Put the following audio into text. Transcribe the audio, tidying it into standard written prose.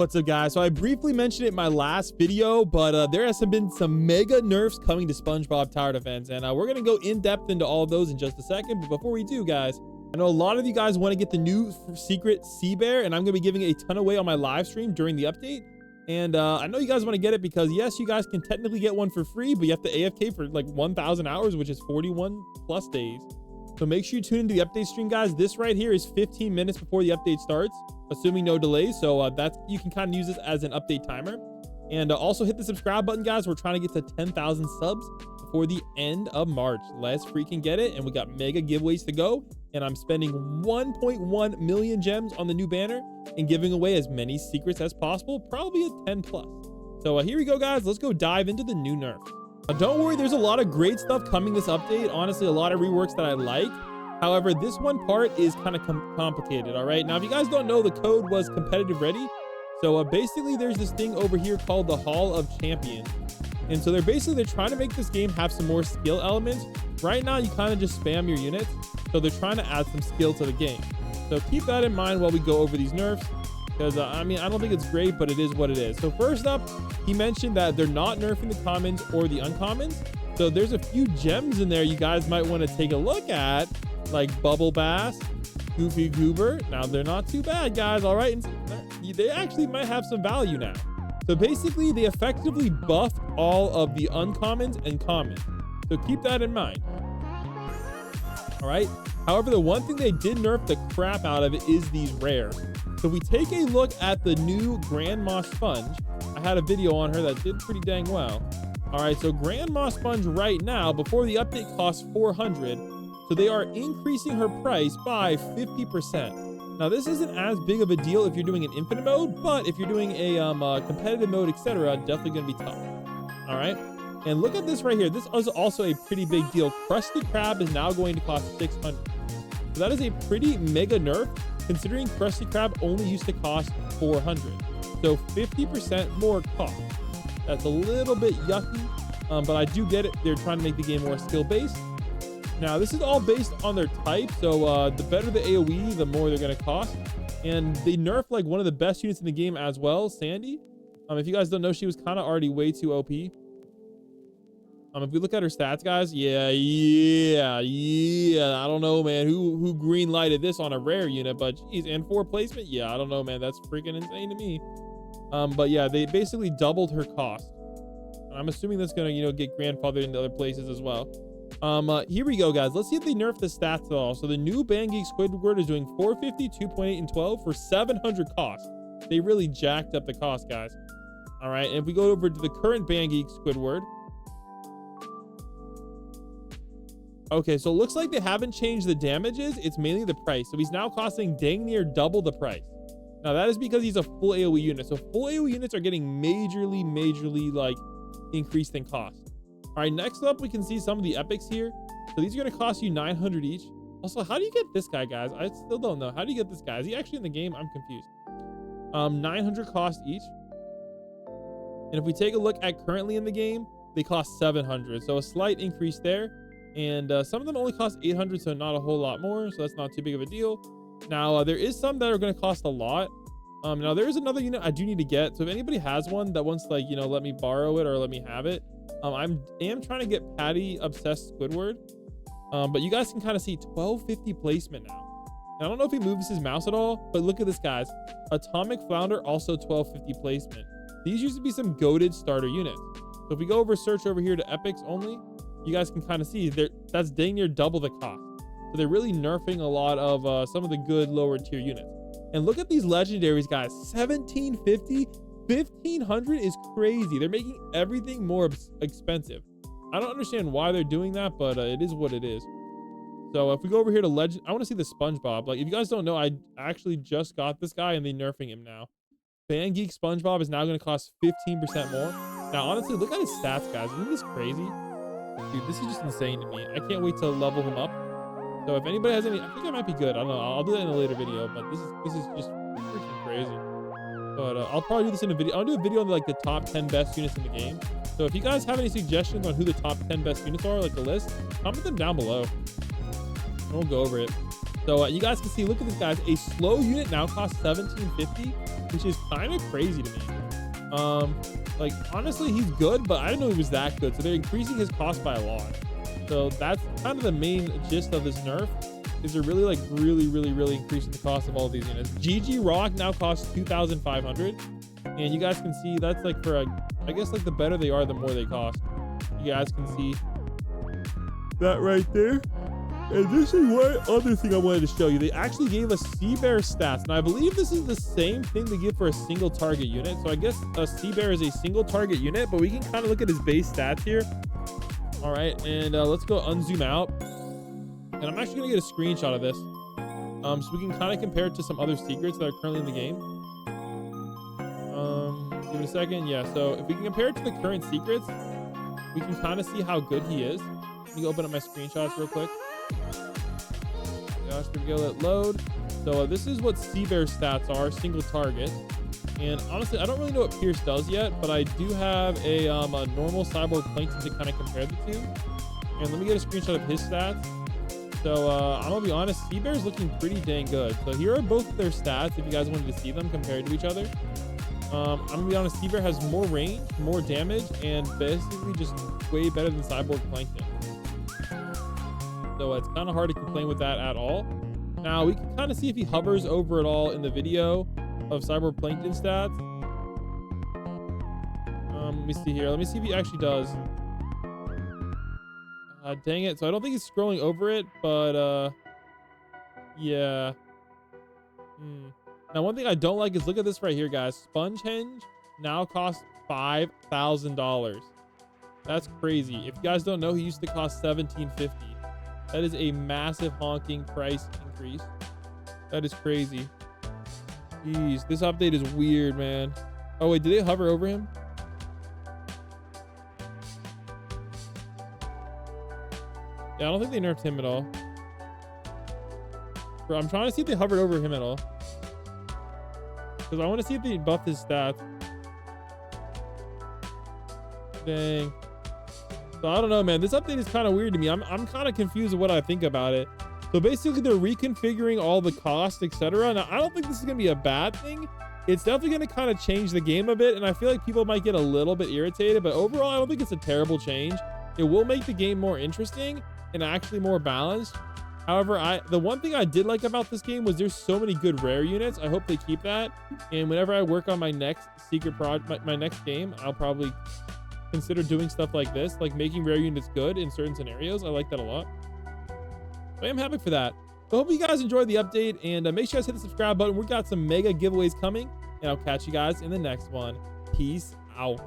What's up, guys? So I briefly mentioned it in my last video, but there has been some mega nerfs coming to Spongebob Tower Defense, and we're gonna go in depth into all of those in just a second. But before we do, guys, I know a lot of you guys want to get the new secret sea bear, and I'm gonna be giving a ton away on my live stream during the update. And I know you guys want to get it because yes, you guys can technically get one for free, but you have to AFK for like 1,000 hours, which is 41 plus days. So make sure you tune into the update stream, guys. This right here is 15 minutes before the update starts, assuming no delays. So that's, you can kind of use this as an update timer. And also hit the subscribe button, guys. We're trying to get to 10,000 subs before the end of March. Let's freaking get it. And we got mega giveaways to go. And I'm spending 1.1 million gems on the new banner and giving away as many secrets as possible, probably a 10 plus. So here we go, guys. Let's go dive into the new nerfs. Don't worry, there's a lot of great stuff coming this update. Honestly, a lot of reworks that I like. However, this one part is kind of complicated. All right, now if you guys don't know, the code was competitive ready. So basically there's this thing over here called the Hall of Champions, and so they're trying to make this game have some more skill elements. Right now you kind of just spam your units, so they're trying to add some skill to the game. So keep that in mind while we go over these nerfs, because I mean, I don't think it's great, but it is what it is. So first up, he mentioned that they're not nerfing the commons or the uncommons. So there's a few gems in there you guys might want to take a look at, like Bubble Bass, Goofy Goober. Now they're not too bad, guys. All right, and they actually might have some value now. So basically they effectively buffed all of the uncommons and commons, so keep that in mind. All right, however, the one thing they did nerf the crap out of it is these rares. So if we take a look at the new Grandma Sponge, I had a video on her that did pretty dang well. All right, so Grandma Sponge right now before the update costs 400. So they are increasing her price by 50%. Now this isn't as big of a deal if you're doing an infinite mode, but if you're doing a competitive mode, etc., definitely gonna be tough. All right, and look at this right here. This is also a pretty big deal. Krusty Krab is now going to cost 600. So that is a pretty mega nerf, considering Krusty Krab only used to cost 400. So 50% more cost. That's a little bit yucky, but I do get it. They're trying to make the game more skill-based. Now, this is all based on their type, so the better the AoE, the more they're going to cost. And they nerfed like one of the best units in the game as well, Sandy. If you guys don't know, she was kind of already way too OP. If we look at her stats, guys, yeah, I don't know, man, who green lighted this on a rare unit, but geez, and 4 placement, yeah, I don't know, man, that's freaking insane to me. But yeah, they basically doubled her cost. I'm assuming that's going to, you know, get grandfathered into other places as well. Here we go, guys. Let's see if they nerf the stats at all. So the new Geek Squidward is doing 450, 2.8, and 12 for 700 cost. They really jacked up the cost, guys. All right, and if we go over to the current Geek Squidward, okay, so it looks like they haven't changed the damages. It's mainly the price. So he's now costing dang near double the price. Now that is because he's a full AoE unit. So full AoE units are getting majorly like increased in cost. All right, next up, we can see some of the epics here. So these are going to cost you 900 each. Also, how do you get this guy, guys? I still don't know. How do you get this guy? Is he actually in the game? I'm confused. 900 cost each. And if we take a look at currently in the game, they cost 700. So a slight increase there. And some of them only cost 800, so not a whole lot more. So that's not too big of a deal. Now, there is some that are going to cost a lot. Now, there is another unit I do need to get. So if anybody has one that wants to, like, you know, let me borrow it or let me have it, I am trying to get Patty Obsessed Squidward, but you guys can kind of see 1250 placement now. And I don't know if he moves his mouse at all, but look at this, guys. Atomic Flounder, also 1250 placement. These used to be some goated starter units. So if we go over search over here to epics only, you guys can kind of see that's dang near double the cost. So they're really nerfing a lot of some of the good lower tier units. And look at these legendaries, guys. 1750. 1500 is crazy. They're making everything more expensive. I don't understand why they're doing that, but it is what it is. So if we go over here to legend, I want to see the Spongebob. Like, if you guys don't know, I actually just got this guy and they're nerfing him now. Geek Spongebob is now going to cost 15% more. Now, honestly, look at his stats, guys. Isn't this crazy? Dude, this is just insane to me. I can't wait to level him up. So if anybody has any, I think I might be good. I don't know. I'll do that in a later video, but this is just freaking crazy. But I'll probably do this in a video. I'll do a video on like the top 10 best units in the game. So if you guys have any suggestions on who the top 10 best units are, like the list, comment them down below. And we'll go over it. So you guys can see, look at this, guys. A slow unit now costs 1750. which is kind of crazy to me. Like honestly, he's good, but I didn't know he was that good. So they're increasing his cost by a lot. So that's kind of the main gist of this nerf, is they're really really increasing the cost of all of these units. GG Rock now costs 2,500, and you guys can see that's like for I guess like the better they are, the more they cost. You guys can see that right there. And this is one other thing I wanted to show you. They actually gave us Sea Bear stats. Now, I believe this is the same thing they give for a single target unit. So I guess a Sea Bear is a single target unit, but we can kind of look at his base stats here. All right, and let's go unzoom out. And I'm actually gonna get a screenshot of this, so we can kind of compare it to some other secrets that are currently in the game. Give it a second. Yeah, so if we can compare it to the current secrets, we can kind of see how good he is. Let me open up my screenshots real quick. Gosh, here we go, let load. So this is what Sea Bear stats are, single target. And honestly, I don't really know what Pierce does yet, but I do have a normal Cyborg Plankton to kind of compare the two. And let me get a screenshot of his stats. So I'm gonna be honest, Sea Bear is looking pretty dang good. So here are both of their stats if you guys wanted to see them compared to each other. I'm gonna be honest, Sea Bear has more range, more damage, and basically just way better than Cyborg Plankton. So it's kind of hard to complain with that at all. Now we can kind of see if he hovers over it all in the video of Cyborg Plankton stats. Let me see here. Let me see if he actually does. Dang it. So I don't think he's scrolling over it, but yeah. Now one thing I don't like is, look at this right here, guys. Spongehenge now costs $5,000. That's crazy. If you guys don't know, he used to cost $1,750. That is a massive honking price increase. That is crazy. Jeez, this update is weird, man. Oh wait, did they hover over him? Yeah, I don't think they nerfed him at all. Bro, I'm trying to see if they hovered over him at all, because I want to see if they buffed his stats. Dang. So I don't know, man. This update is kind of weird to me. I'm kind of confused with what I think about it. So basically, they're reconfiguring all the costs, etc. Now, I don't think this is gonna be a bad thing. It's definitely gonna kind of change the game a bit, and I feel like people might get a little bit irritated. But overall, I don't think it's a terrible change. It will make the game more interesting and actually more balanced. However, the one thing I did like about this game was there's so many good rare units. I hope they keep that. And whenever I work on my next secret project, my next game, I'll probably consider doing stuff like this, like making rare units good in certain scenarios. I like that a lot. So I am happy for that. So I hope you guys enjoyed the update, and make sure you guys hit the subscribe button. We got some mega giveaways coming, and I'll catch you guys in the next one. Peace out.